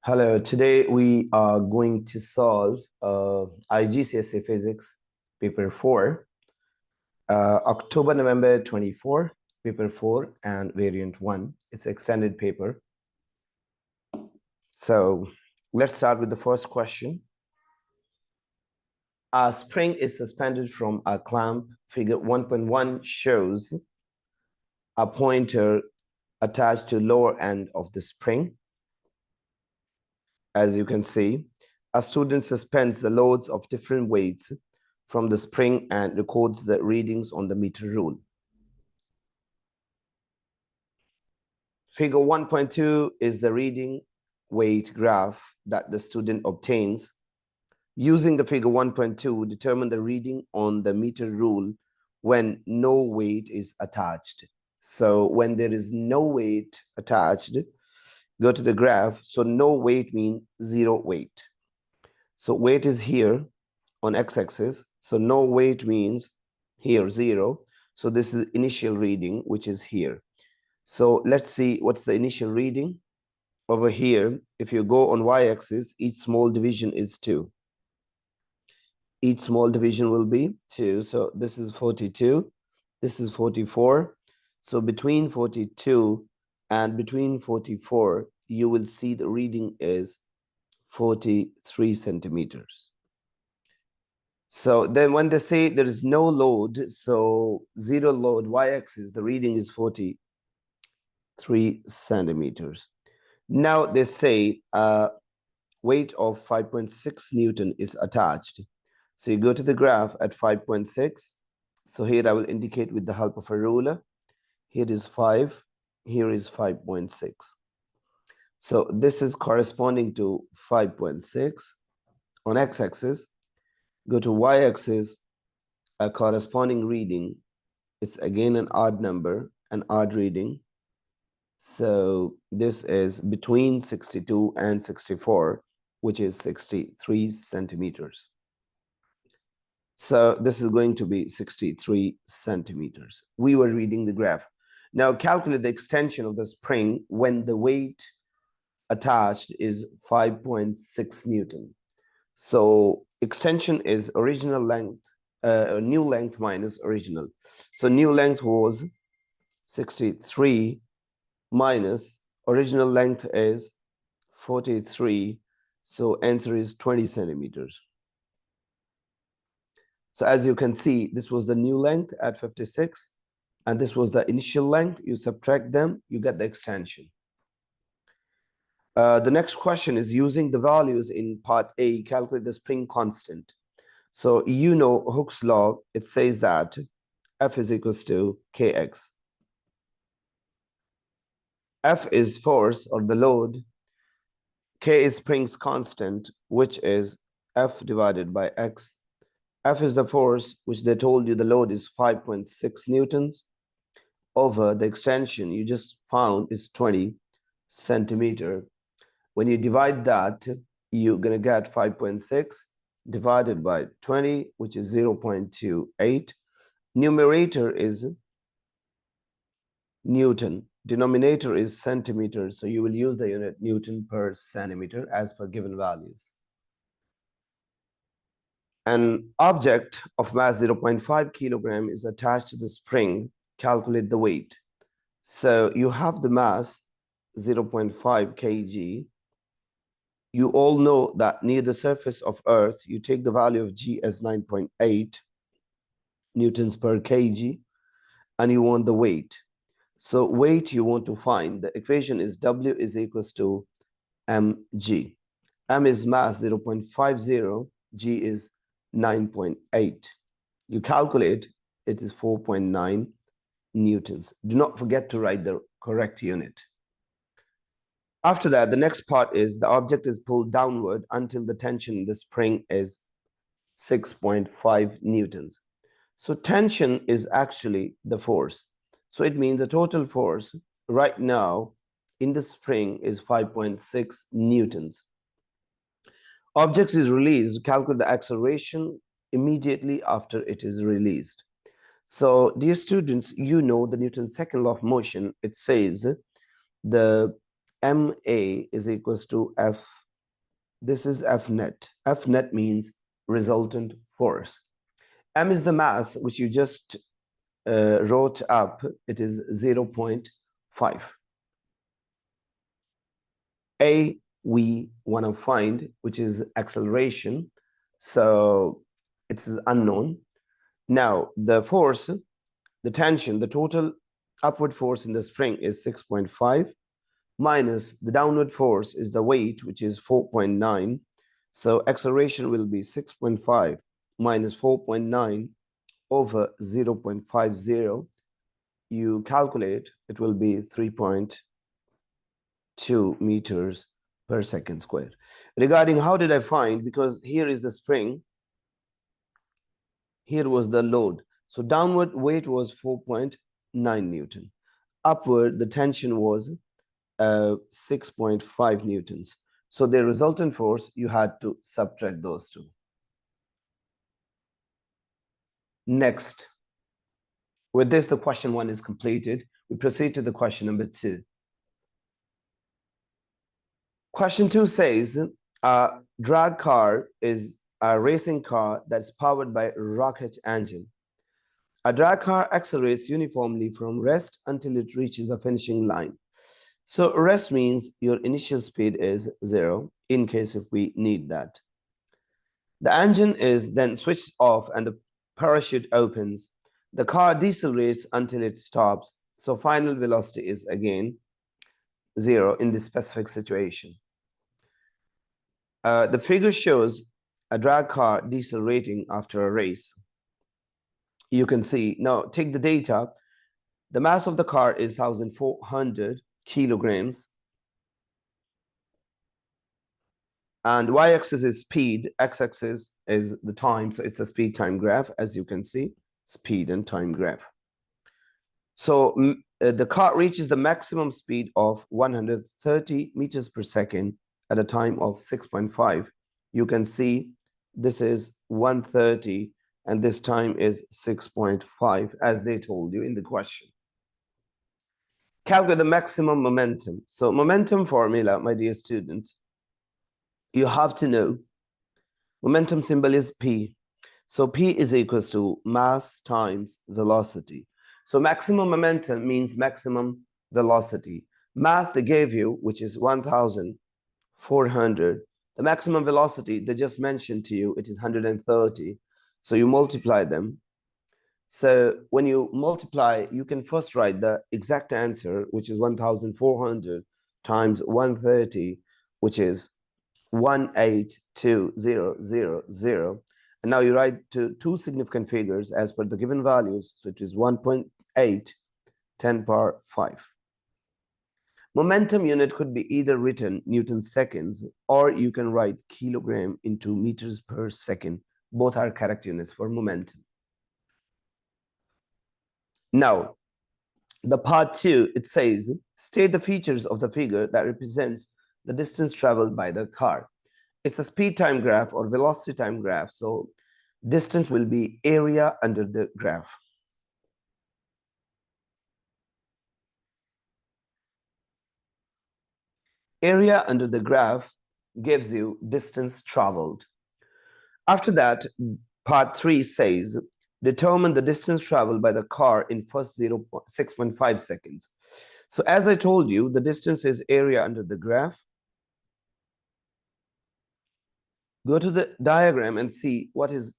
Hello, today we are going to solve IGCSE Physics paper 4, October-November 24, paper 4 and variant 1. It's extended paper. So let's start with the first question. A spring is suspended from a clamp. Figure 1.1 shows a pointer attached to lower end of the spring. As you can see, a student suspends the loads of different weights from the spring and records the readings on the meter rule. Figure 1.2 is the reading weight graph that the student obtains. Using the figure 1.2, determine the reading on the meter rule when no weight is attached. So when there is no weight attached, go to the graph. So no weight means zero weight. So weight is here on x-axis. So no weight means here 0. So this is initial reading, which is here. So let's see what's the initial reading. Over here, if you go on y-axis, each small division is 2. Each small division will be 2. So this is 42. This is 44. So between 42 and between 44, you will see the reading is 43 centimeters. So then when they say there is no load, so zero load, y-axis, the reading is 43 centimeters. Now they say weight of 5.6 Newton is attached. So you go to the graph at 5.6. So here I will indicate with the help of a ruler. Here is 5, here is 5.6. So this is corresponding to 5.6 on x-axis. Go to y-axis, a corresponding reading. It's again an odd number, an odd reading. So this is between 62 and 64, which is 63 centimeters. So this is going to be 63 centimeters. We were reading the graph. Now calculate the extension of the spring when the weight attached is 5.6 Newton. So extension is original length, new length minus original. So new length was 63 minus original length is 43. So answer is 20 centimeters. So as you can see, this was the new length at 56, and this was the initial length. You subtract them, you get the extension. The next question is using the values in part A, calculate the spring constant. So you know Hooke's law, it says that F is equals to Kx. F is force or the load. K is spring's constant, which is F divided by X. F is the force, which they told you the load is 5.6 Newtons, over the extension you just found is 20 centimeter. When you divide that, you're going to get 5.6 divided by 20, which is 0.28. Numerator is Newton. Denominator is centimeters. So you will use the unit Newton per centimeter as per given values. An object of mass 0.5 kilogram is attached to the spring. Calculate the weight. So you have the mass 0.5 kg. You all know that near the surface of Earth, you take the value of G as 9.8 Newtons per kg, and you want the weight. So weight you want to find. The equation is W is equals to mg. M is mass 0.50, G is 9.8. You calculate, it is 4.9 Newtons. Do not forget to write the correct unit. After that, the next part is the object is pulled downward until the tension in the spring is 6.5 Newtons. So tension is actually the force. So it means the total force right now in the spring is 5.6 Newtons. Object is released, calculate the acceleration immediately after it is released. So dear students, you know the Newton's second law of motion, it says the MA is equals to F. This is F net. F net means resultant force. M is the mass, which you just wrote up. It is 0.5. A, we want to find, which is acceleration. So it's unknown. Now, the force, the tension, the total upward force in the spring is 6.5 minus the downward force is the weight, which is 4.9. So acceleration will be 6.5 minus 4.9 over 0.50. You calculate, it will be 3.2 meters per second squared. Regarding how did I find, because here is the spring, here was the load. So downward weight was 4.9 Newton. Upward, the tension was 6.5 newtons. So the resultant force, you had to subtract those two. Next, with this, the question 1 is completed. We proceed to the question number 2. Question 2 says, a drag car is a racing car that's powered by a rocket engine. A drag car accelerates uniformly from rest until it reaches a finishing line. So rest means your initial speed is 0 in case if we need that. The engine is then switched off and the parachute opens. The car decelerates until it stops. So final velocity is again 0 in this specific situation. The figure shows a drag car decelerating after a race. You can see, now take the data. The mass of the car is 1,400 kilograms. And y-axis is speed, x-axis is the time. So it's a speed time graph, as you can see, speed and time graph. So the car reaches the maximum speed of 130 meters per second at a time of 6.5. You can see this is 130 and this time is 6.5 as they told you in the question. Calculate the maximum momentum. So momentum formula, my dear students, you have to know momentum symbol is P. So P is equals to mass times velocity. So maximum momentum means maximum velocity. Mass they gave you, which is 1,400. The maximum velocity they just mentioned to you, it is 130. So you multiply them. So when you multiply, you can first write the exact answer, which is 1,400 times 130, which is 182,000. And now you write two significant figures as per the given values. So it is 1.8, 10 power 5. Momentum unit could be either written Newton seconds, or you can write kilogram into meters per second. Both are correct units for momentum. Now, the part 2, it says, state the features of the figure that represents the distance traveled by the car. It's a speed time graph or velocity time graph. So distance will be area under the graph. Area under the graph gives you distance traveled. After that, part 3 says, determine the distance traveled by the car in first 6.5 seconds. So as I told you, the distance is area under the graph. Go to the diagram and see what is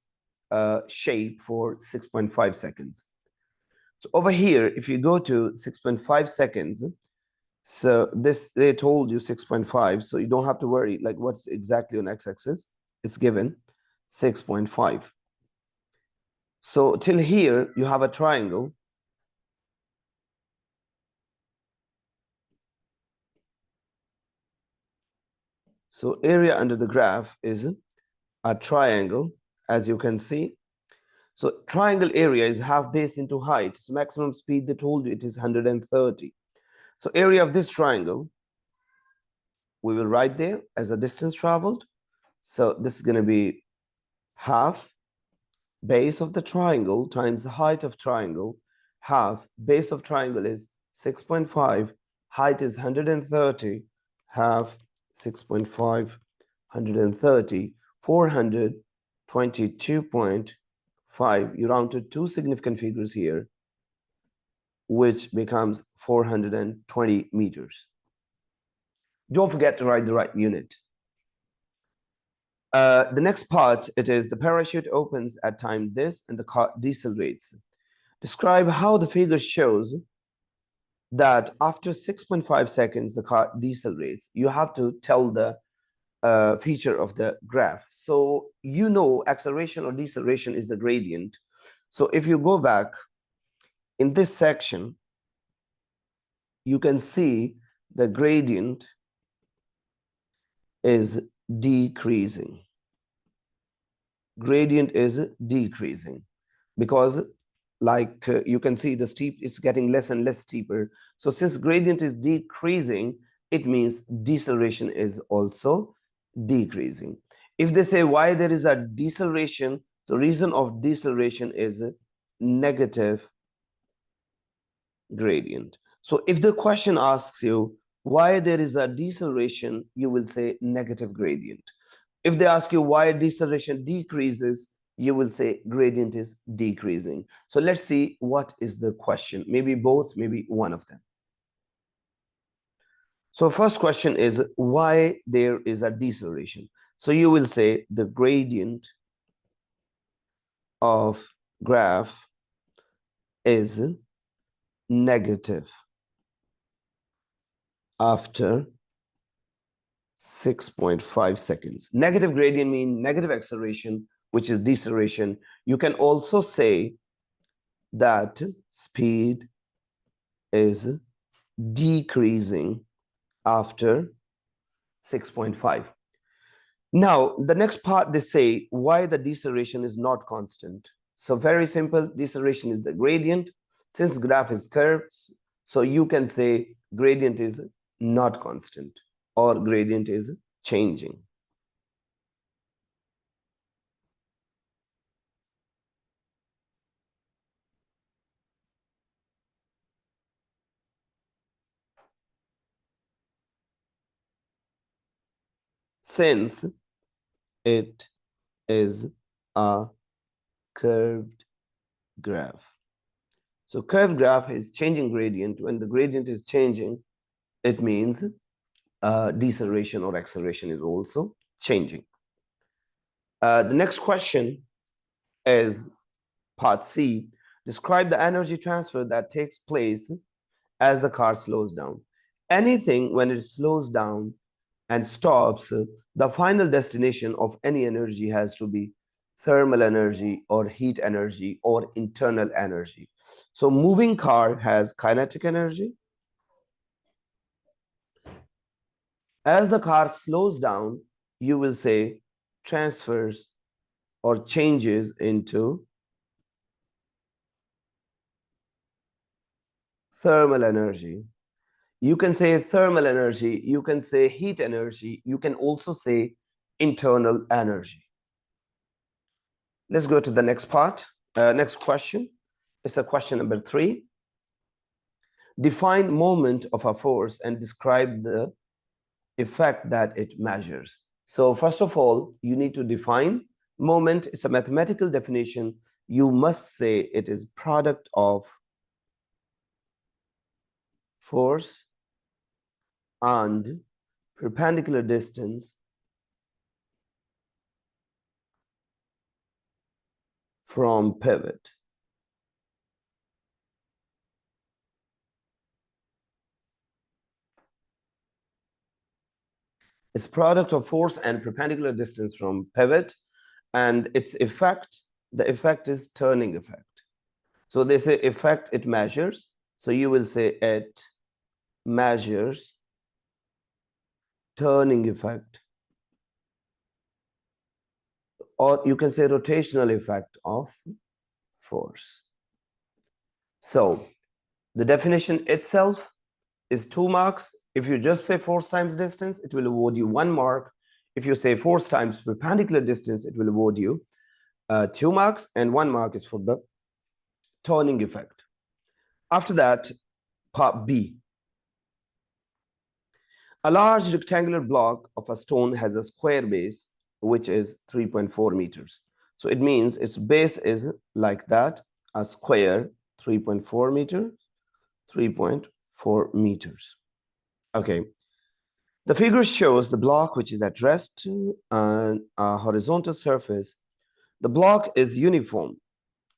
shape for 6.5 seconds. So over here, if you go to 6.5 seconds, so this, they told you 6.5, so you don't have to worry like what's exactly on x-axis. It's given 6.5. So till here, you have a triangle. So area under the graph is a triangle, as you can see. So triangle area is half base into height. So maximum speed, they told you it is 130. So area of this triangle, we will write there as a distance traveled. So this is going to be half base of the triangle times the height of triangle. Half base of triangle is 6.5, height is 130. half, 6.5, 130, 422.5. You round to two significant figures here, which becomes 420 meters. Don't forget to write the right unit. The next part, it is the parachute opens at time this and the car decelerates. Describe how the figure shows that after 6.5 seconds, the car decelerates. You have to tell the feature of the graph. So you know acceleration or deceleration is the gradient. So if you go back in this section, you can see the gradient is decreasing. Gradient is decreasing because like you can see the steep is getting less and less steeper. So since gradient is decreasing, it means deceleration is also decreasing. If they say why there is a deceleration, the reason of deceleration is negative gradient. So if the question asks you why there is a deceleration, you will say negative gradient. If they ask you why deceleration decreases, you will say gradient is decreasing. So let's see what is the question. Maybe both, maybe one of them. So first question is why there is a deceleration. So you will say the gradient of graph is negative after 6.5 seconds. Negative gradient means negative acceleration, which is deceleration. You can also say that speed is decreasing after 6.5. Now, the next part, they say why the deceleration is not constant. So very simple, deceleration is the gradient. Since graph is curved, so you can say gradient is not constant or gradient is changing. Since it is a curved graph. So curved graph is changing gradient. When the gradient is changing, it means deceleration or acceleration is also changing. The next question is part C. Describe the energy transfer that takes place as the car slows down. Anything when it slows down and stops, the final destination of any energy has to be thermal energy or heat energy or internal energy. So moving car has kinetic energy. As the car slows down, you will say transfers or changes into thermal energy. You can say thermal energy, you can say heat energy, you can also say internal energy. Let's go to the next part. Next question. It's a question number 3. Define moment of a force and describe the effect that it measures. So first of all, you need to define moment. It's a mathematical definition. You must say it is product of force and perpendicular distance from pivot. It's product of force and perpendicular distance from pivot, and its effect, the effect is turning effect. So they say effect it measures. So you will say it measures turning effect, or you can say rotational effect of force. So the definition itself is 2 marks. If you just say force times distance, it will award you 1 mark. If you say force times perpendicular distance, it will award you 2 marks, and 1 mark is for the turning effect. After that, part B. A large rectangular block of a stone has a square base, which is 3.4 meters. So it means its base is like that, a square 3.4 meters, 3.4 meters. Okay. The figure shows the block which is at rest on a horizontal surface. The block is uniform,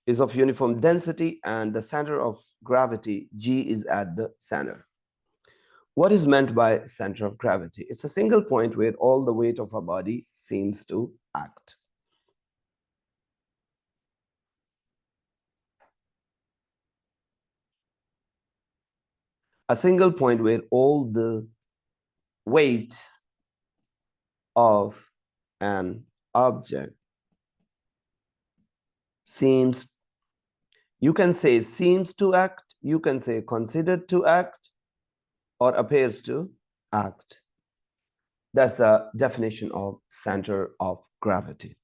is of uniform density, and the center of gravity, G, is at the center. What is meant by center of gravity? It's a single point where all the weight of a body seems to act. A single point where all the weight of an object seems, you can say seems to act, you can say considered to act, or appears to act. That's the definition of center of gravity.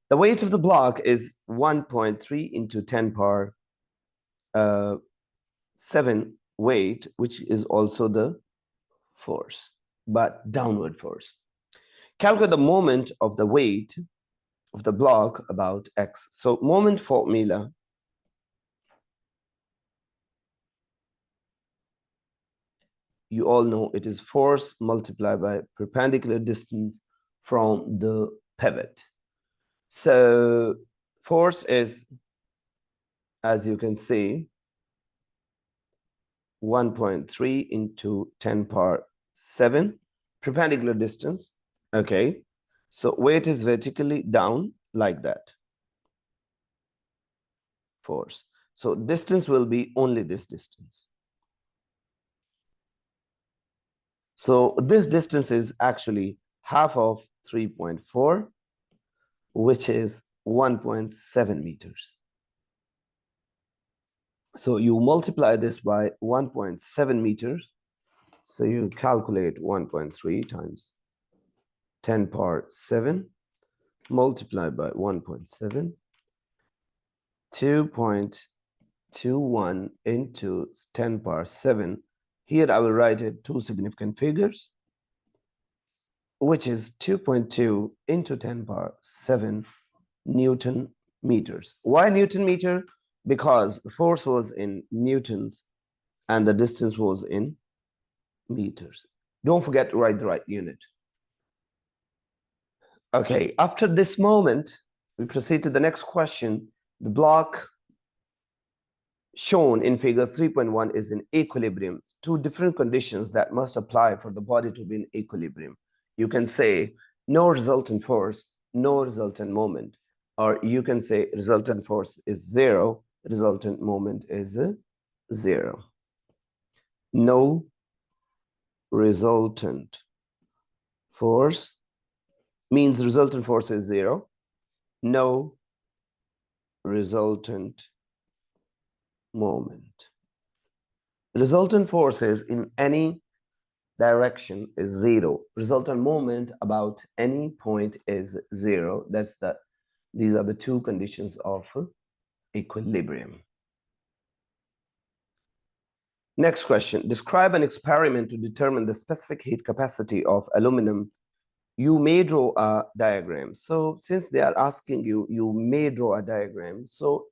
The weight of the block is 1.3 into 10 power 7 weight, which is also the force, but downward force. Calculate the moment of the weight of the block about x. So moment formula, you all know it is force multiplied by perpendicular distance from the pivot. So force is, as you can see, 1.3 into 10 power 7, perpendicular distance. Okay, so weight is vertically down like that, force. So distance will be only this distance. So this distance is actually half of 3.4, which is 1.7 meters. So you multiply this by 1.7 meters. So you calculate 1.3 times 10 power 7 multiplied by 1.7, 2.21 into 10 power 7. Here I will write it two significant figures, which is 2.2 into 10 power 7 Newton meters. Why Newton meter? Because the force was in newtons and the distance was in meters. Don't forget to write the right unit. Okay, after this moment, we proceed to the next question. The block shown in figure 3.1 is in equilibrium. Two different conditions that must apply for the body to be in equilibrium. You can say no resultant force, no resultant moment, or you can say resultant force is 0, resultant moment is 0. No resultant force means resultant force is 0. No resultant moment. Resultant forces in any direction is 0. Resultant moment about any point is 0. These are the two conditions of equilibrium. Next question. Describe an experiment to determine the specific heat capacity of aluminum. You may draw a diagram. So since they are asking you, you may draw a diagram. So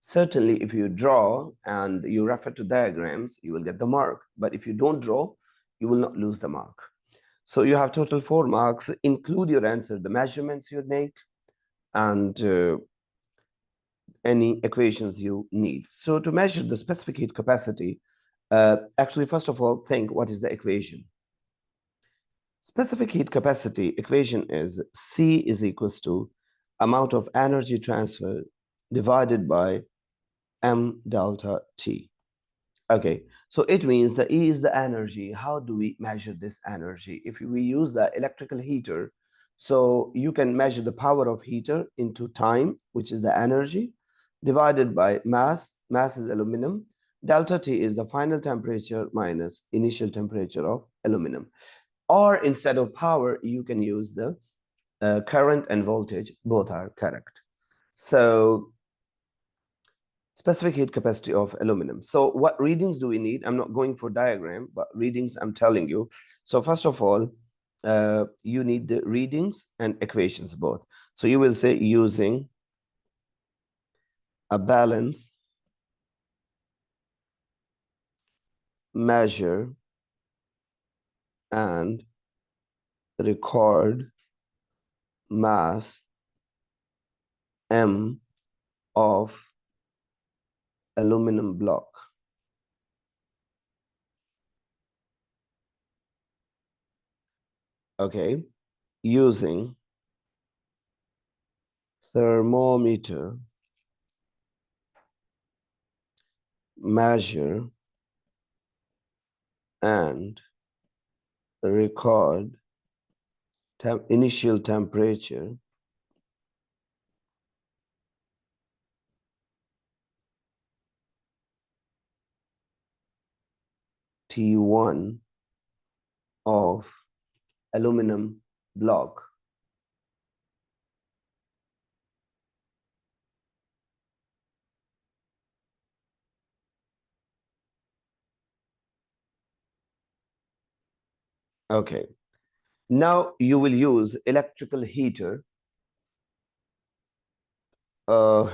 certainly if you draw and you refer to diagrams, you will get the mark. But if you don't draw, you will not lose the mark. So you have total 4 marks. Include your answer, the measurements you make, and any equations you need. So to measure the specific heat capacity, actually, first of all, think what is the equation. Specific heat capacity equation is C is equals to amount of energy transfer divided by M delta T. Okay, so it means the E is the energy. How do we measure this energy? If we use the electrical heater, so you can measure the power of heater into time, which is the energy, divided by mass. Mass is aluminum. Delta T is the final temperature minus initial temperature of aluminum. Or instead of power, you can use the current and voltage. Both are correct. So Specific heat capacity of aluminum. So what readings do we need? I'm not going for diagram, but readings I'm telling you. So first of all, you need the readings and equations both. So you will say using a balance, measure, and record mass M of aluminum block. Okay, using thermometer, measure, and record initial temperature T1 of aluminum block. Okay, now you will use electrical heater,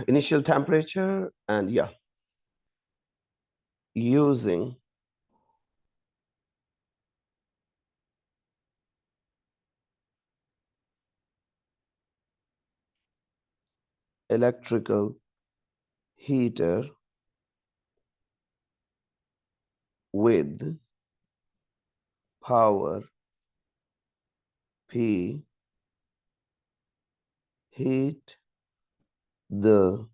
initial temperature, and yeah, using electrical heater with power P, heat the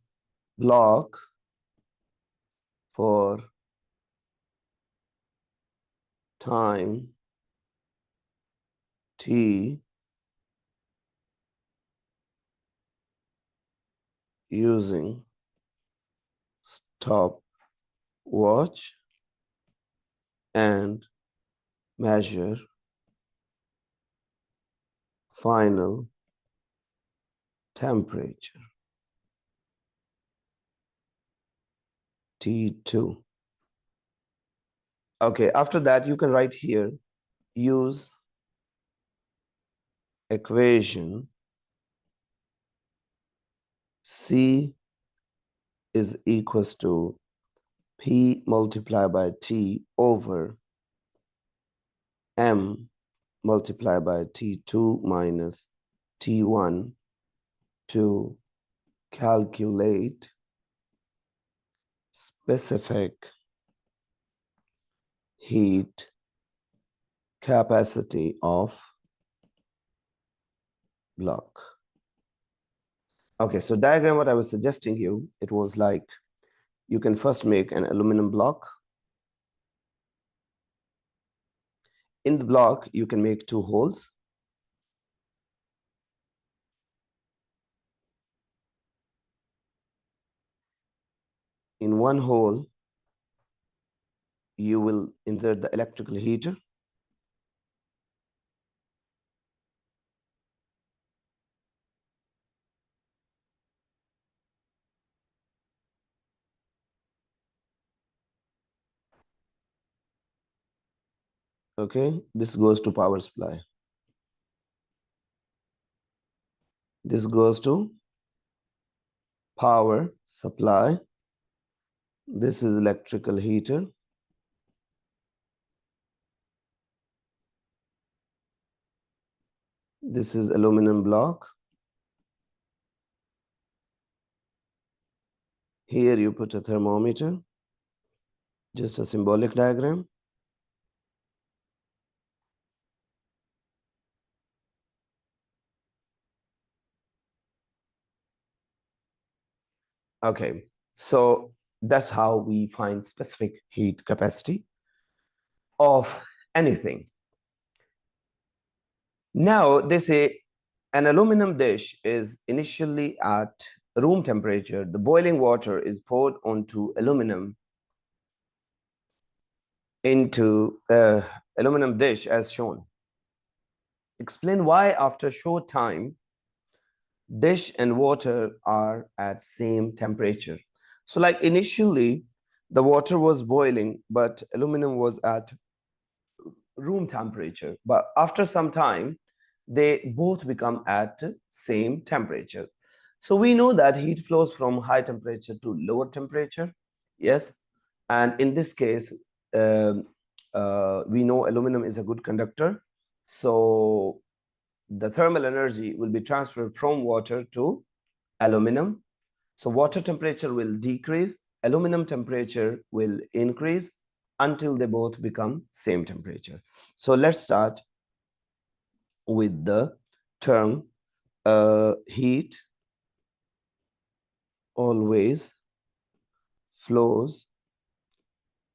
block for time T using stopwatch and measure final temperature T2. Okay, after that you can write here, use equation C is equals to P multiplied by T over M multiplied by T2 minus T1 to calculate specific heat capacity of block. Okay, so diagram, what I was suggesting you, it was like you can first make an aluminum block. In the block, you can make two holes. In one hole, you will insert the electrical heater. Okay, this goes to power supply. This goes to power supply. This is electrical heater. This is aluminum block. Here you put a thermometer, just a symbolic diagram. Okay, so that's how we find specific heat capacity of anything. Now they say an aluminum dish is initially at room temperature. The boiling water is poured onto aluminum into the aluminum dish as shown. Explain why after a short time dish and water are at same temperature. So like initially, the water was boiling, but aluminum was at room temperature. But after some time, they both become at same temperature. So we know that heat flows from high temperature to lower temperature. Yes. And in this case, um, we know aluminum is a good conductor. So the thermal energy will be transferred from water to aluminum. So water temperature will decrease, aluminum temperature will increase until they both become same temperature. So let's start with the term heat always flows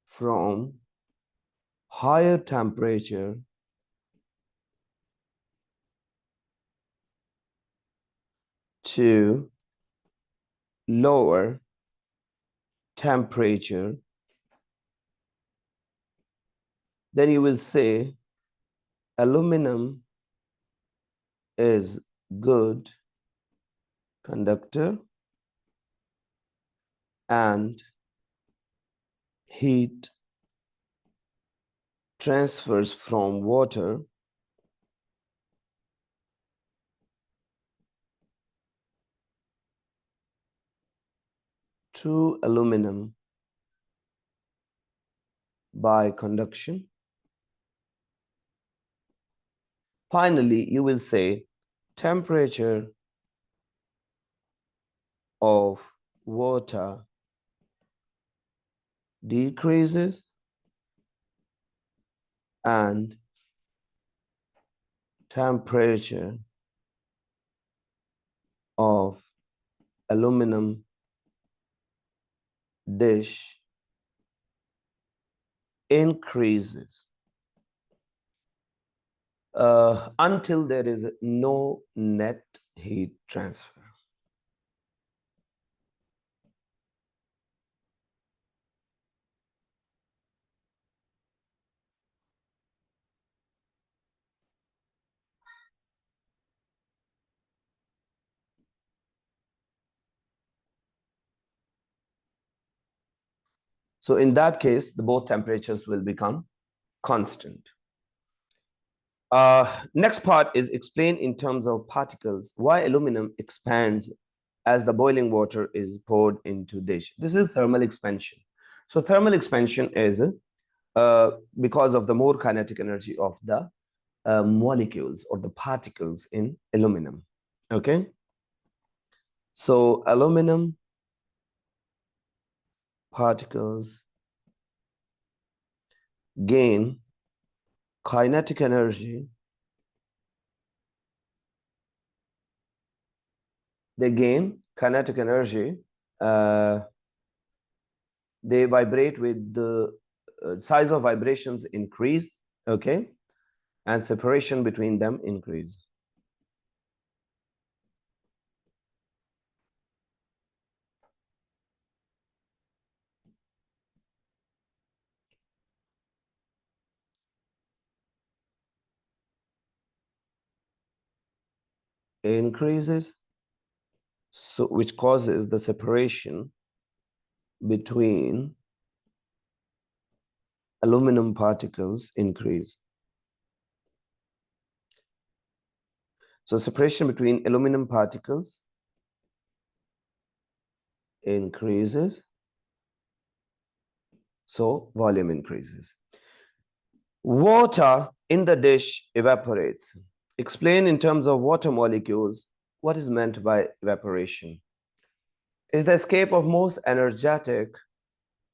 from higher temperature to lower temperature. Then you will say aluminum is good conductor and heat transfers from water to aluminum by conduction. Finally, you will say temperature of water decreases and temperature of aluminum dish increases until there is no net heat transfer. So in that case, the both temperatures will become constant. Next part is explain in terms of particles why aluminum expands as the boiling water is poured into dish. This is thermal expansion. So thermal expansion is because of the more kinetic energy of the molecules or the particles in aluminum. Okay. So aluminum particles gain kinetic energy. They gain kinetic energy. Uh, they vibrate with the size of vibrations increase. Okay. And separation between them increase. Increases, so which causes the separation between aluminum particles increase. So separation between aluminum particles increases, so volume increases. Water in the dish evaporates. Explain in terms of water molecules what is meant by evaporation. Is the escape of most energetic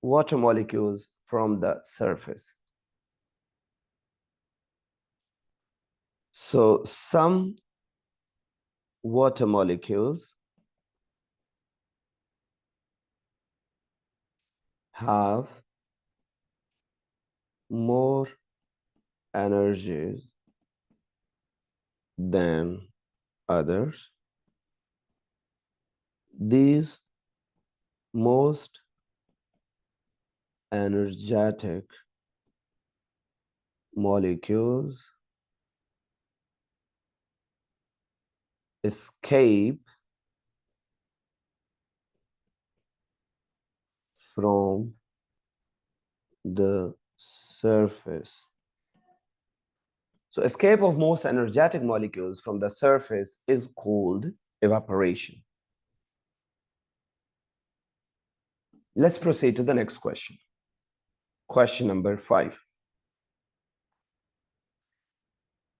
water molecules from the surface. So some water molecules have more energy than others. These most energetic molecules escape from the surface. So escape of most energetic molecules from the surface is called evaporation. Let's proceed to the next question. Question number 5.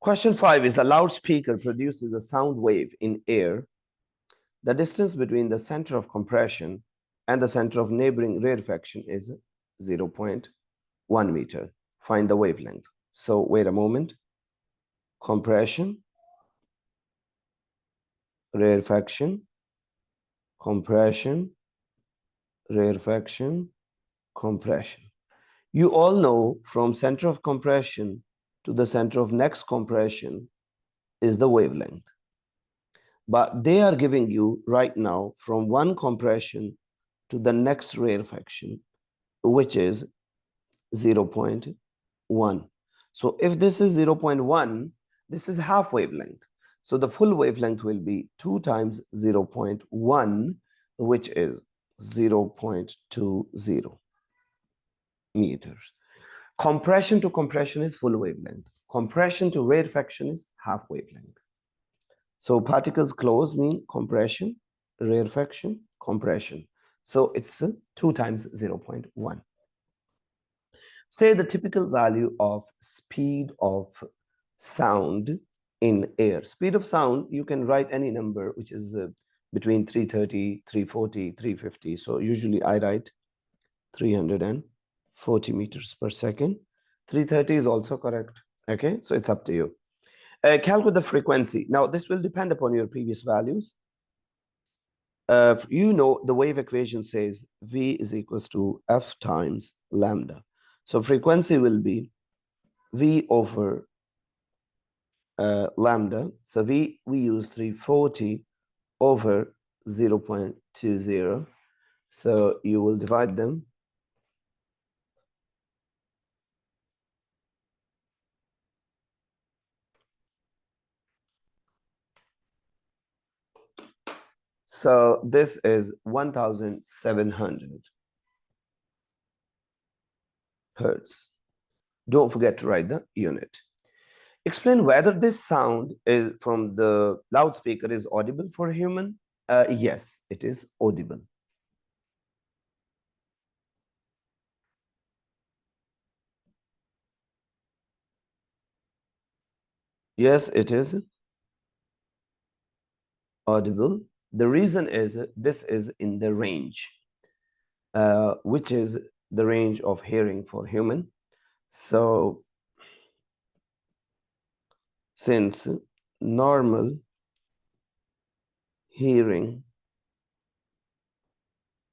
Question 5 is the loudspeaker produces a sound wave in air. The distance between the center of compression and the center of neighboring rarefaction is 0.1 meter. Find the wavelength. So wait a moment. Compression, rarefaction, compression, rarefaction, compression. You all know from center of compression to the center of next compression is the wavelength. But they are giving you right now from one compression to the next rarefaction, which is 0.1. So if this is 0.1, this is half wavelength. So the full wavelength will be 2 times 0.1, which is 0.20 meters. Compression to compression is full wavelength. Compression to rarefaction is half wavelength. So particles close mean compression, rarefaction, compression. So it's 2 times 0.1. Say the typical value of speed of sound in air. Speed of sound, you can write any number, which is between 330, 340, 350. So usually I write 340 meters per second. 330 is also correct. Okay, so it's up to you. Calculate the frequency. Now, this will depend upon your previous values. You know, the wave equation says V is equals to F times lambda. So frequency will be V over lambda. So we use 340 over 0.20. So you will divide them. So this is 1,700 hertz. Don't forget to write the unit. Explain whether this sound is from the loudspeaker is audible for a human. Yes, it is audible. Yes, it is audible. The reason is this is in the range, which is the range of hearing for human. So since normal hearing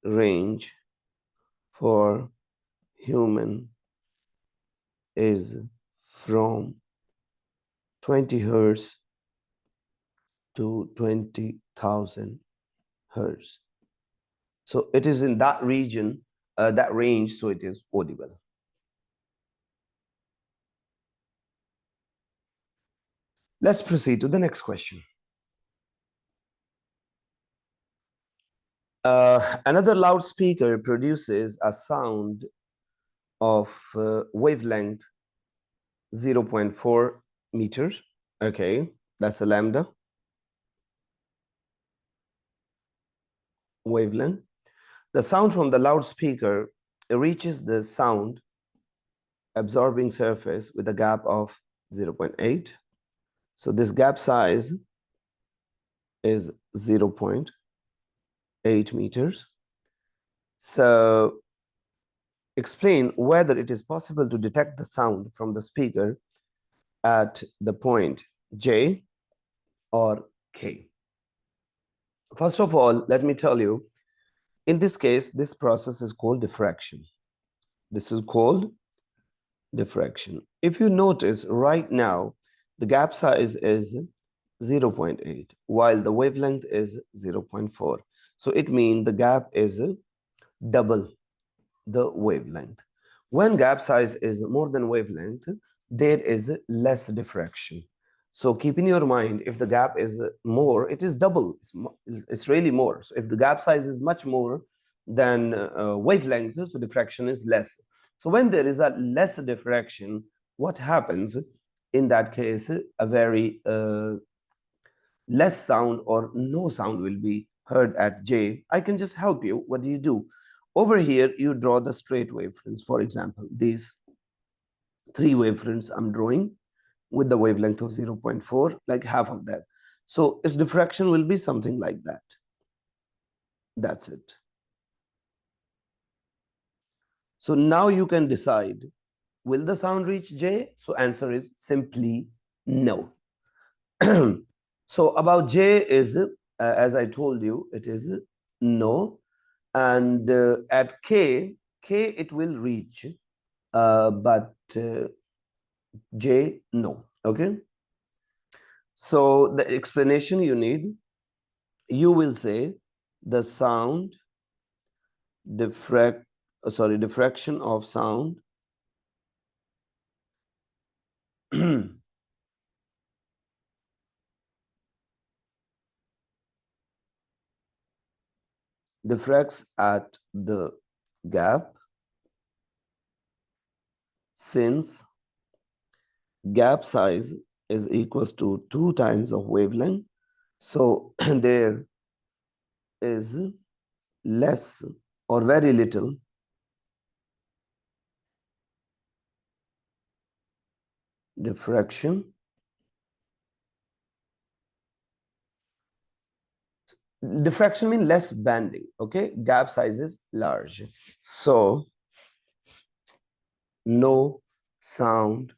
range for human is from 20 hertz to 20,000 hertz. So it is in that region, that range, so it is audible. Let's proceed to the next question. Another loudspeaker produces a sound of wavelength 0.4 meters. Okay, that's a lambda wavelength. The sound from the loudspeaker reaches the sound absorbing surface with a gap of 0.8. So this gap size is 0.8 meters. So explain whether it is possible to detect the sound from the speaker at the point J or K. First of all, let me tell you, in this case, this process is called diffraction. This is called diffraction. If you notice right now, the gap size is 0.8, while the wavelength is 0.4. So it means the gap is double the wavelength. When gap size is more than wavelength, there is less diffraction. So keep in your mind, if the gap is more, it is double. It's really more. So if the gap size is much more, than wavelength, so diffraction is less. So when there is a less diffraction, what happens? In that case, a very less sound or no sound will be heard at J. I can just help you. What do you do? Over here, you draw the straight wavefronts. For example, these 3 wavefronts I'm drawing with the wavelength of 0.4, like half of that. So its diffraction will be something like that. That's it. So now you can decide, will the sound reach J? So answer is simply no. So about J is, as I told you, it is no. And at K it will reach, but J, no. Okay. So the explanation you need, you will say the sound diffraction of sound diffracts at the gap, since gap size is equals to 2 times of wavelength. So there is less or very little diffraction. Diffraction means less banding. Okay, gap size is large, so no sound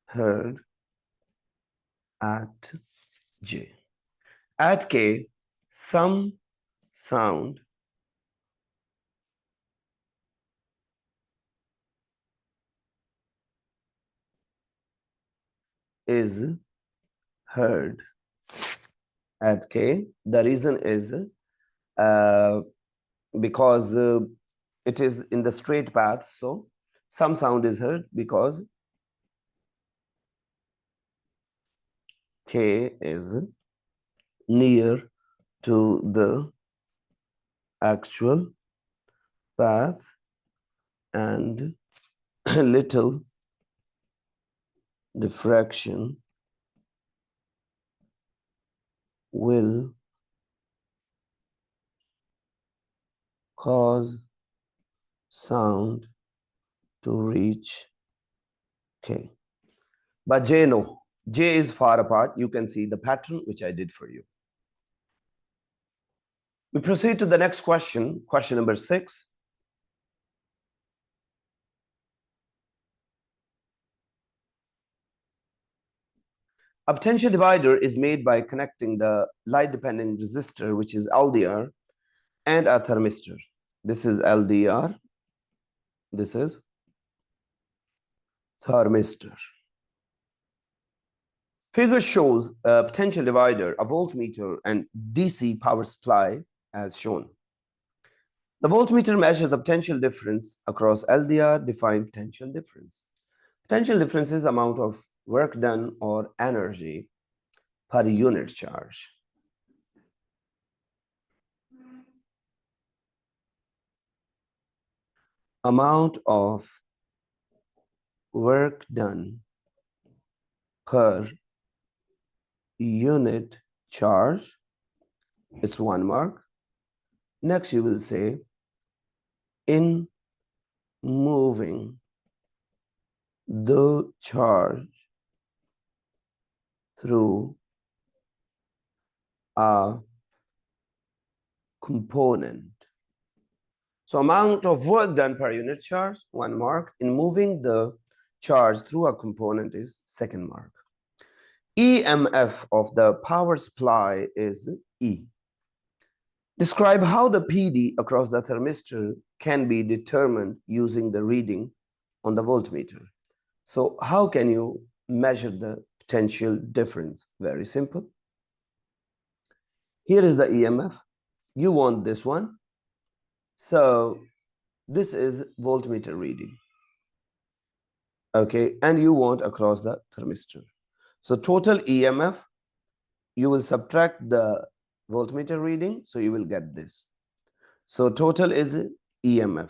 heard at J. At K, some sound is heard at K. The reason is because it is in the straight path, so some sound is heard because K is near to the actual path and little diffraction will cause sound to reach K. But J, no. J is far apart. You can see the pattern which I did for you. We proceed to the next question, question number 6. A potential divider is made by connecting the light-dependent resistor, which is LDR, and a thermistor. This is LDR. This is thermistor. Figure shows a potential divider, a voltmeter, and DC power supply as shown. The voltmeter measures the potential difference across LDR. Define potential difference. Potential difference is amount of work done or energy per unit charge. Amount of work done per unit charge is 1 mark. Next, you will say in moving the charge through a component. So amount of work done per unit charge, 1 mark. In moving the charge through a component is 2nd mark. EMF of the power supply is E. Describe how the PD across the thermistor can be determined using the reading on the voltmeter. So how can you measure the potential difference? Very simple. Here is the EMF. You want this one. So this is voltmeter reading. Okay, and you want across the thermistor. So total EMF, you will subtract the voltmeter reading, so you will get this. So total is EMF.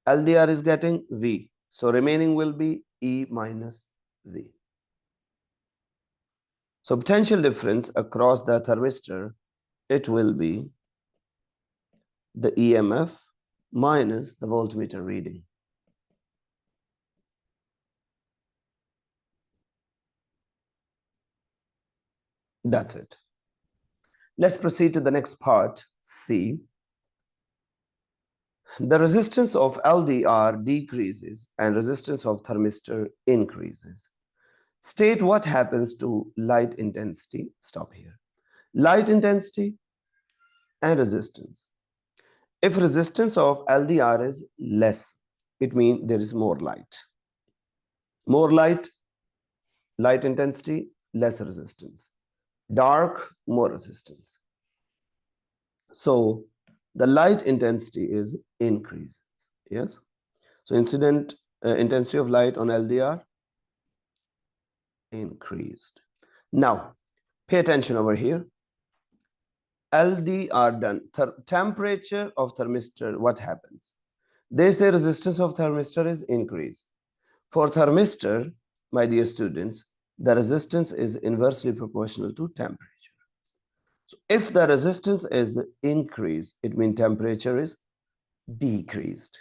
LDR is getting V. So remaining will be E minus V. So potential difference across the thermistor, it will be the EMF minus the voltmeter reading. That's it. Let's proceed to the next part, C. The resistance of LDR decreases and resistance of thermistor increases. State what happens to light intensity. Stop here. Light intensity and resistance. If resistance of LDR is less, it means there is more light. More light, light intensity, less resistance. Dark, more resistance. So the light intensity is increases. Yes. So incident intensity of light on LDR increased. Now pay attention over here. LDR done. Temperature of thermistor, what happens? They say resistance of thermistor is increased. For thermistor, my dear students, the resistance is inversely proportional to temperature. So if the resistance is increased, it means temperature is decreased.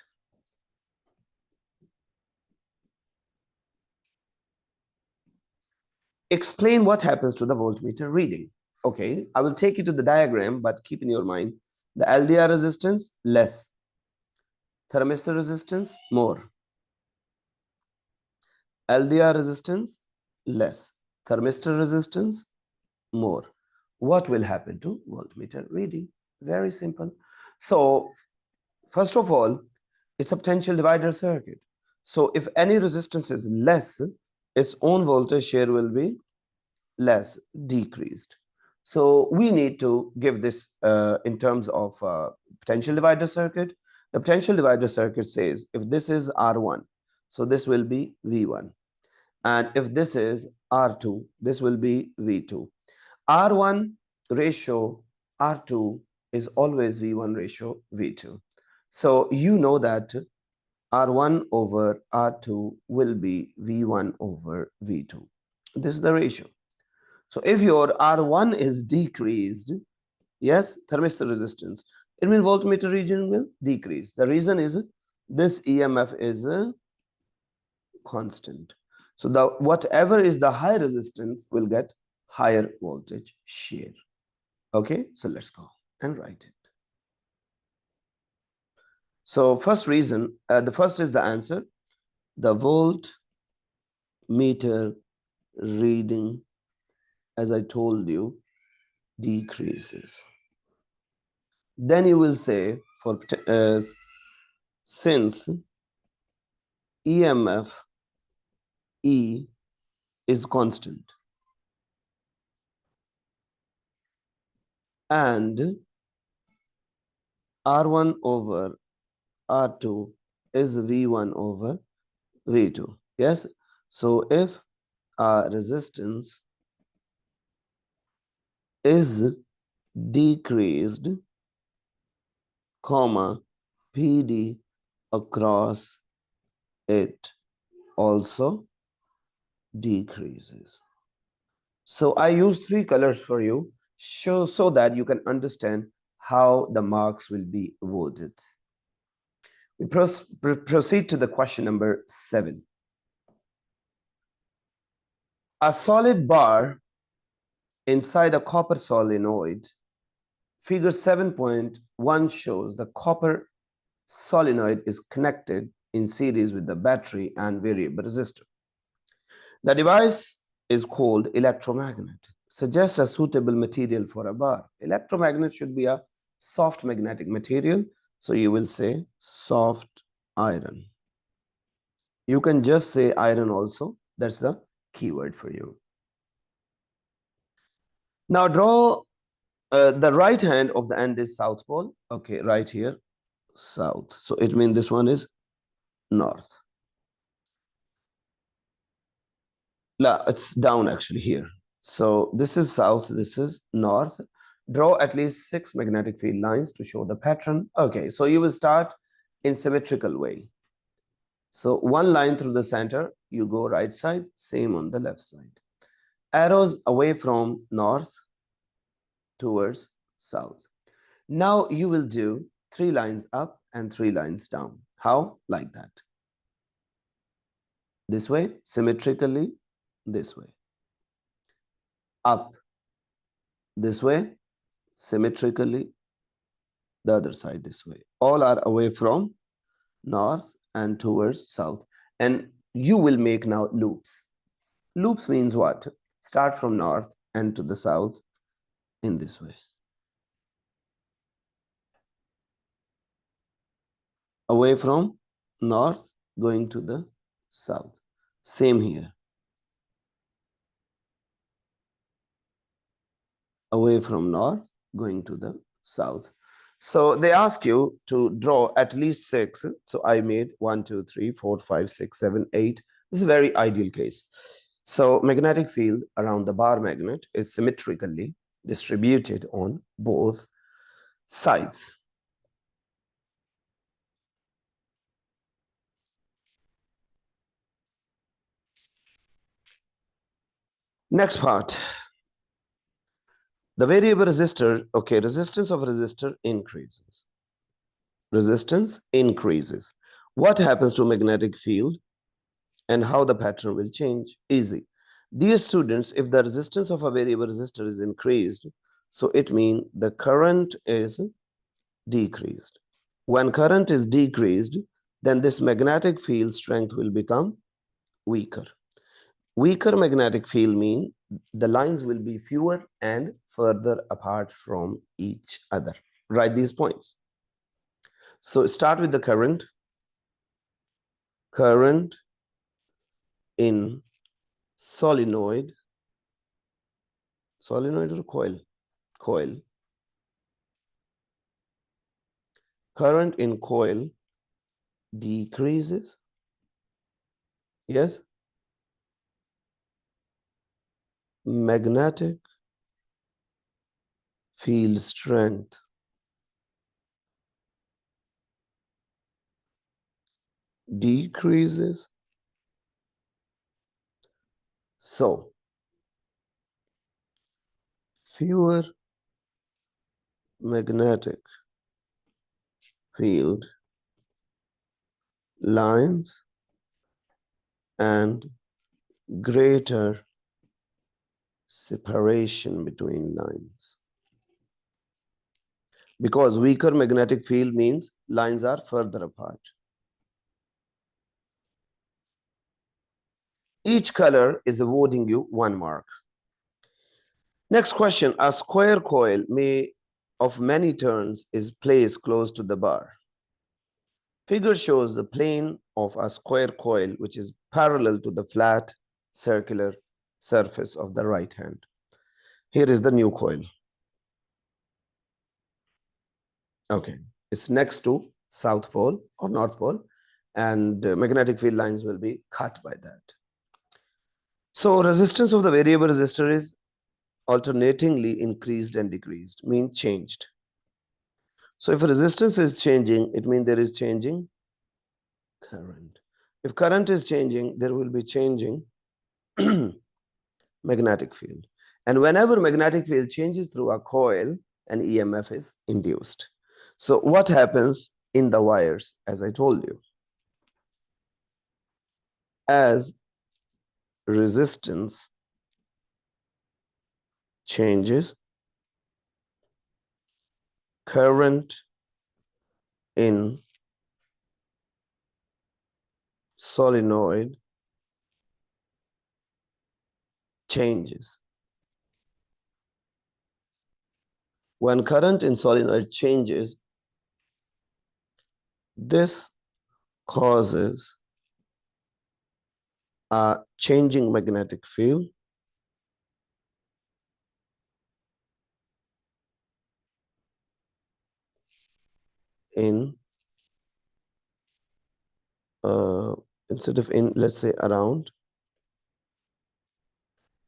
Explain what happens to the voltmeter reading. Okay, I will take you to the diagram, but keep in your mind, the LDR resistance, less. Thermistor resistance, more. LDR resistance, less. Thermistor resistance, more. What will happen to voltmeter reading? Very simple. So, first of all, it's a potential divider circuit. So, if any resistance is less, its own voltage share will be less, decreased. So, we need to give this in terms of potential divider circuit. The potential divider circuit says if this is R1, so this will be V1. And if this is R2, this will be V2. R1 ratio R2 is always V1 ratio V2. So you know that R1 over R2 will be V1 over V2. This is the ratio. So if your R1 is decreased, yes, thermistor resistance, it means voltmeter region will decrease. The reason is this EMF is constant. So the whatever is the high resistance will get higher voltage share. Okay, so let's go and write it. So first reason, the first is the answer. The voltmeter reading, as I told you, decreases. Then you will say for since EMF E is constant and R1 over R2 is V1 over V2. Yes. So if resistance is decreased, comma, PD across it also decreases. So I use three colors for you so that you can understand how the marks will be awarded. We proceed to the question number 7. A solid bar inside a copper solenoid, figure 7.1 shows the copper solenoid is connected in series with the battery and variable resistor. The device is called electromagnet. Suggest a suitable material for a bar. Electromagnet should be a soft magnetic material. So you will say soft iron. You can just say iron also. That's the keyword for you. Now draw the right hand of the end is south pole. Okay, right here, south. So it means this one is north. No, it's down actually here. So this is south, this is north. Draw at least 6 magnetic field lines to show the pattern. Okay, so you will start in symmetrical way. So one line through the center, you go right side, same on the left side. Arrows away from north towards south. Now you will do 3 lines up and 3 lines down. How? Like that. This way, symmetrically, this way. Up, this way, symmetrically, the other side this way. All are away from north and towards south. And you will make now loops. Loops means what? Start from north and to the south in this way. Away from north, going to the south. Same here. Away from north, going to the south. So they ask you to draw at least 6. So I made 1, 2, 3, 4, 5, 6, 7, 8. This is a very ideal case. So magnetic field around the bar magnet is symmetrically distributed on both sides. Next part. The variable resistor, okay, resistance of a resistor increases. Resistance increases. What happens to magnetic field and how the pattern will change? Easy. Dear students, if the resistance of a variable resistor is increased, so it means the current is decreased. When current is decreased, then this magnetic field strength will become weaker. Weaker magnetic field means the lines will be fewer and further apart from each other. Write these points. So start with the current. Current in solenoid. Solenoid or coil? Coil. Current in coil decreases. Yes. Magnetic field strength decreases. So fewer magnetic field lines and greater separation between lines. Because weaker magnetic field means lines are further apart. Each color is awarding you 1 mark. Next question, a square coil of many turns is placed close to the bar. Figure shows the plane of a square coil which is parallel to the flat circular surface of the right hand. Here is the new coil. Okay, it's next to South Pole or North Pole, and magnetic field lines will be cut by that. So resistance of the variable resistor is alternatingly increased and decreased, means changed. So if resistance is changing, it means there is changing current. If current is changing, there will be changing magnetic field. And whenever magnetic field changes through a coil, an EMF is induced. So what happens in the wires, as I told you? As resistance changes, current in solenoid changes. When current in solenoid changes, this causes a changing magnetic field in instead of in, let's say around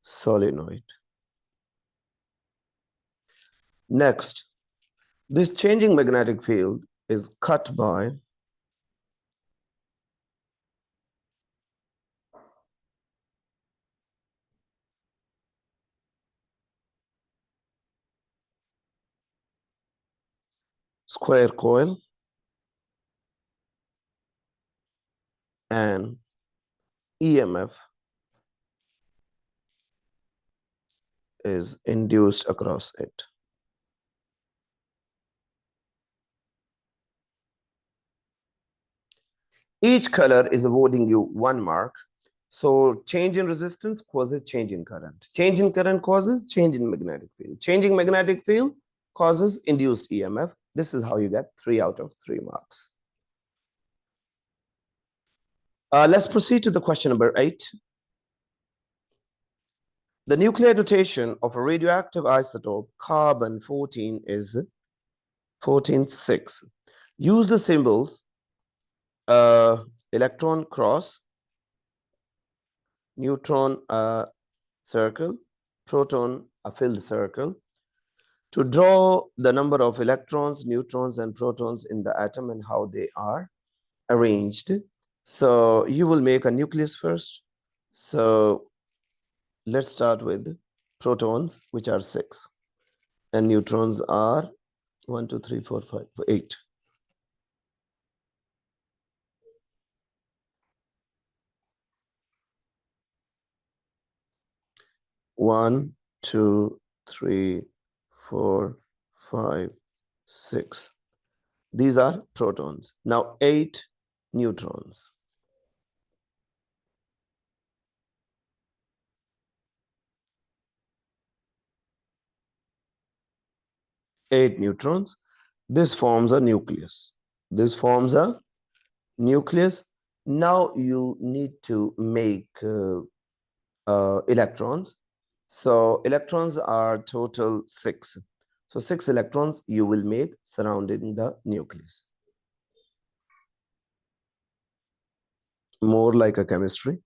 solenoid. Next, this changing magnetic field is cut by square coil and EMF is induced across it. Each color is awarding you 1 mark. So change in resistance causes change in current. Change in current causes change in magnetic field. Changing magnetic field causes induced EMF. This is how you get 3 out of 3 marks. Let's proceed to the question number 8. The nuclear rotation of a radioactive isotope carbon-14 is 14.6. Use the symbols electron cross, neutron circle, proton a filled circle to draw the number of electrons, neutrons, and protons in the atom and how they are arranged. So you will make a nucleus first. So let's start with protons, which are 6, and neutrons are 1, 2, 3, 4, 5, 8. One, 2, 3, 4, 5, 6. These are protons. Now 8 neutrons. 8 neutrons. This forms a nucleus. This forms a nucleus. Now you need to make electrons. So electrons are total 6. So 6 electrons you will make surrounding the nucleus. More like a chemistry.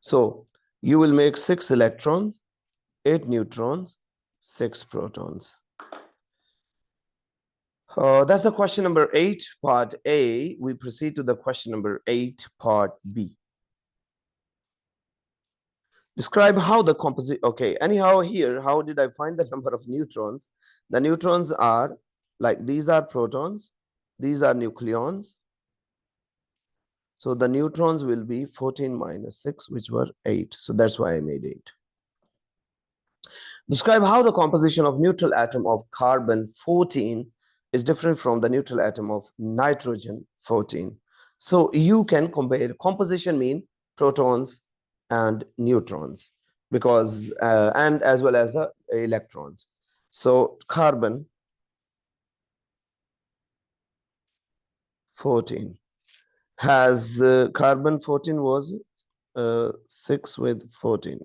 So you will make 6 electrons, 8 neutrons, 6 protons. That's the question number 8, part A. We proceed to the question number 8, part B. Describe how the composite, okay, anyhow here, how did I find the number of neutrons? The neutrons are, like these are protons, these are nucleons. So the neutrons will be 14 minus 6, which were 8. So that's why I made 8. Describe how the composition of neutral atom of carbon-14 is different from the neutral atom of nitrogen-14. So you can compare, composition mean protons and neutrons, because and as well as the electrons. So carbon-14 has carbon-14 was 6 with 14.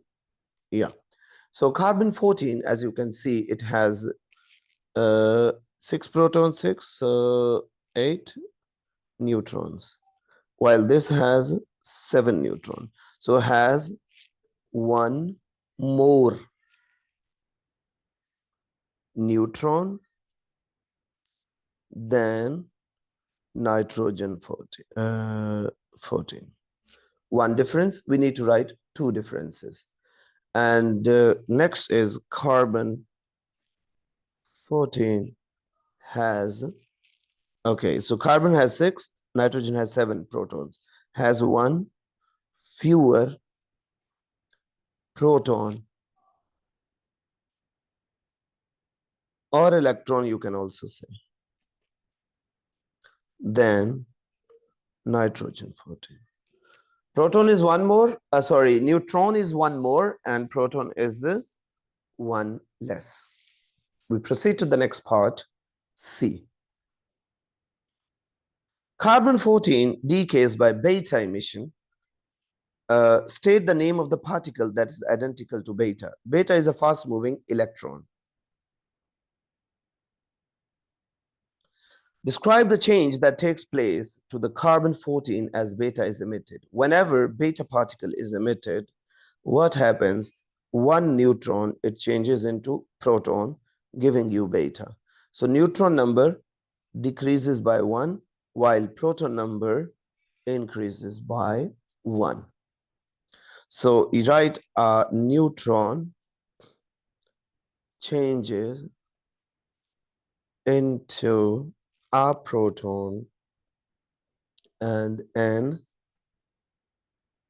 Yeah. So carbon-14, as you can see, it has 6 protons, 6, 8 neutrons, while this has 7 neutrons. So it has 1 more neutron than nitrogen 14. One difference, we need to write 2 differences. And next is carbon 14 has, okay, so carbon has 6, nitrogen has 7 protons, has 1 fewer proton or electron, you can also say, than nitrogen 14. Proton is 1 more, sorry, neutron is 1 more and proton is 1 less. We proceed to the next part, C. Carbon-14 decays by beta emission. State the name of the particle that is identical to beta. Beta is a fast-moving electron. Describe the change that takes place to the carbon-14 as beta is emitted. Whenever beta particle is emitted, what happens? One neutron, it changes into proton, giving you beta. So neutron number decreases by 1, while proton number increases by 1. So you write a neutron changes into a proton and an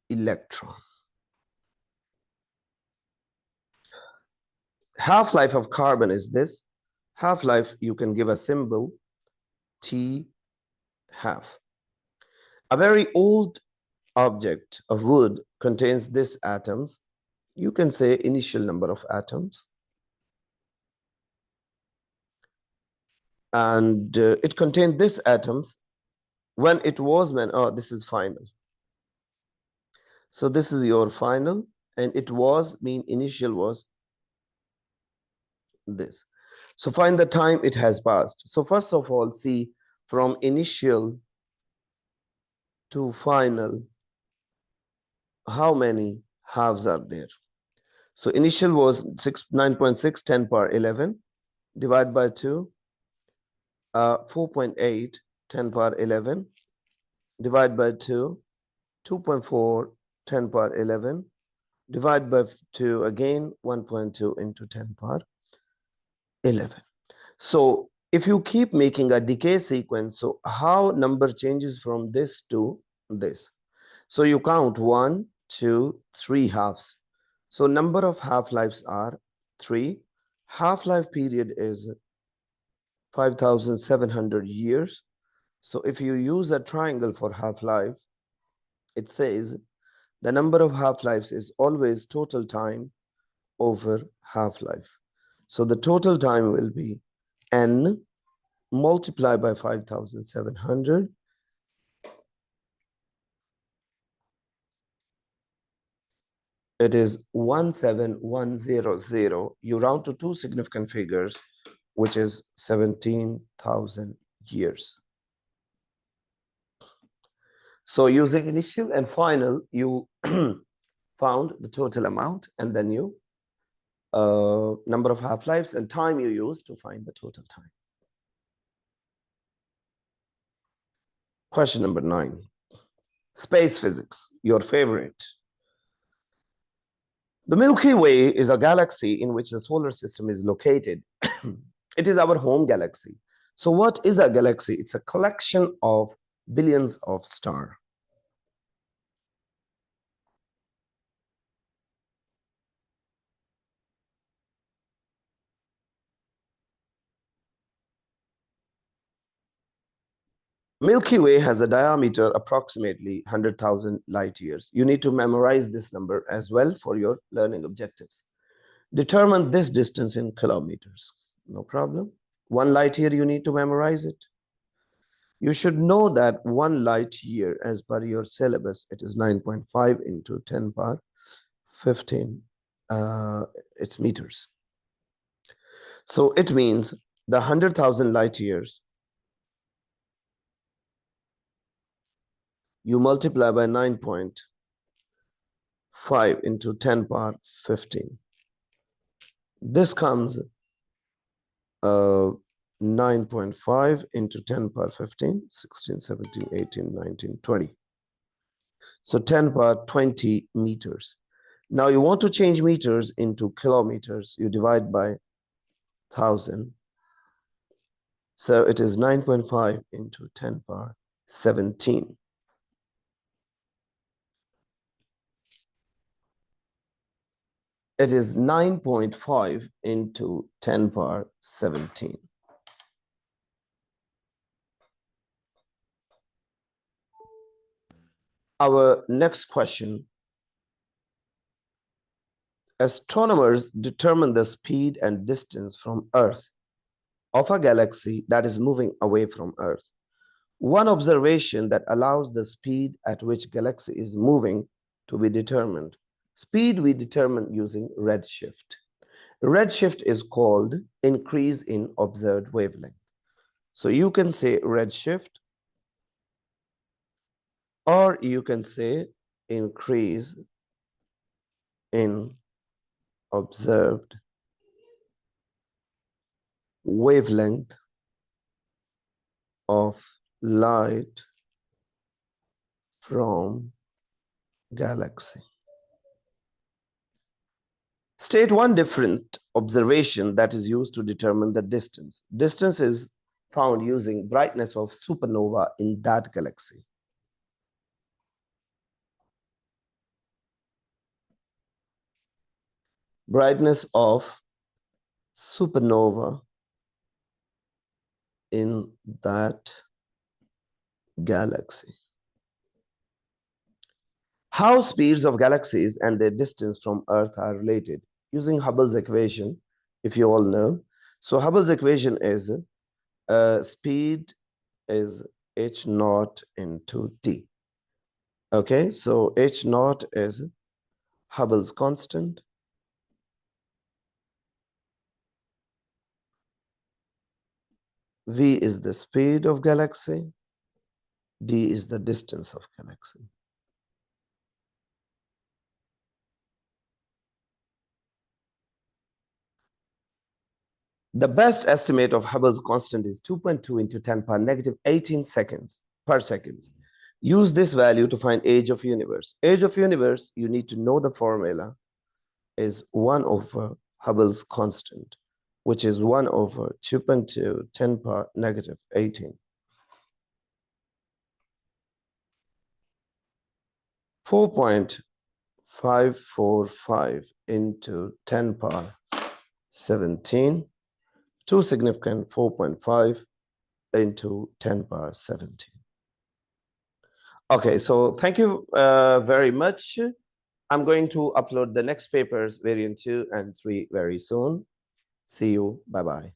electron. Half-life of carbon is this. Half-life, you can give a symbol, T half. A very old object of wood contains this atoms. You can say initial number of atoms. And it contained this atoms when it was this is final. So this is your final, and it was mean initial was this. So find the time it has passed. So first of all, see from initial to final, how many halves are there? So initial was 9.6, 10 power 11, divide by 2, 4.8, 10 power 11, divide by 2, 2.4, 10 power 11, divide by 2 again, 1.2 into 10 power 11. So if you keep making a decay sequence, so how number changes from this to this? So you count 1, 2, 3 halves. So number of half-lives are 3. Half-life period is 5,700 years. So if you use a triangle for half-life, it says the number of half-lives is always total time over half-life. So the total time will be n multiplied by 5,700. It is 17100. You round to two significant figures, which is 17,000 years. So using initial and final, you found the total amount, and then you number of half-lives and time you use to find the total time. Question number 9. Space physics, your favorite. The Milky Way is a galaxy in which the solar system is located. It is our home galaxy. So what is a galaxy? It's a collection of billions of stars. Milky Way has a diameter approximately 100,000 light years. You need to memorize this number as well for your learning objectives. Determine this distance in kilometers. No problem. 1 light year, you need to memorize it. You should know that 1 light year, as per your syllabus, it is 9.5 into 10 power 15. It's meters. So it means the 100,000 light years, you multiply by 9.5 into 10 power 15. This comes 9.5 into 10 power 15, 16, 17, 18, 19, 20. So 10 power 20 meters. Now you want to change meters into kilometers. You divide by 1,000. So it is 9.5 into 10 power 17. It is 9.5 into 10 power 17. Our next question. Astronomers determine the speed and distance from Earth of a galaxy that is moving away from Earth. One observation that allows the speed at which galaxy is moving to be determined. Speed we determine using redshift. Redshift is called increase in observed wavelength. So you can say redshift, or you can say increase in observed wavelength of light from galaxy. State one different observation that is used to determine the distance. Distance is found using brightness of supernova in that galaxy. Brightness of supernova in that galaxy. How speeds of galaxies and their distance from Earth are related? Using Hubble's equation, if you all know. So Hubble's equation is speed is h naught into t. Okay, so h naught is Hubble's constant. V is the speed of galaxy. D is the distance of galaxy. The best estimate of Hubble's constant is 2.2 into 10 power negative 18 seconds per second. Use this value to find age of universe. Age of universe, you need to know the formula is 1 over Hubble's constant, which is 1 over 2.2 10 power negative 18. 4.545 into 10 power 17. Too significant, 4.5 into 10 power 17. Okay, so thank you very much. I'm going to upload the next papers, variant 2 and 3, very soon. See you. Bye-bye.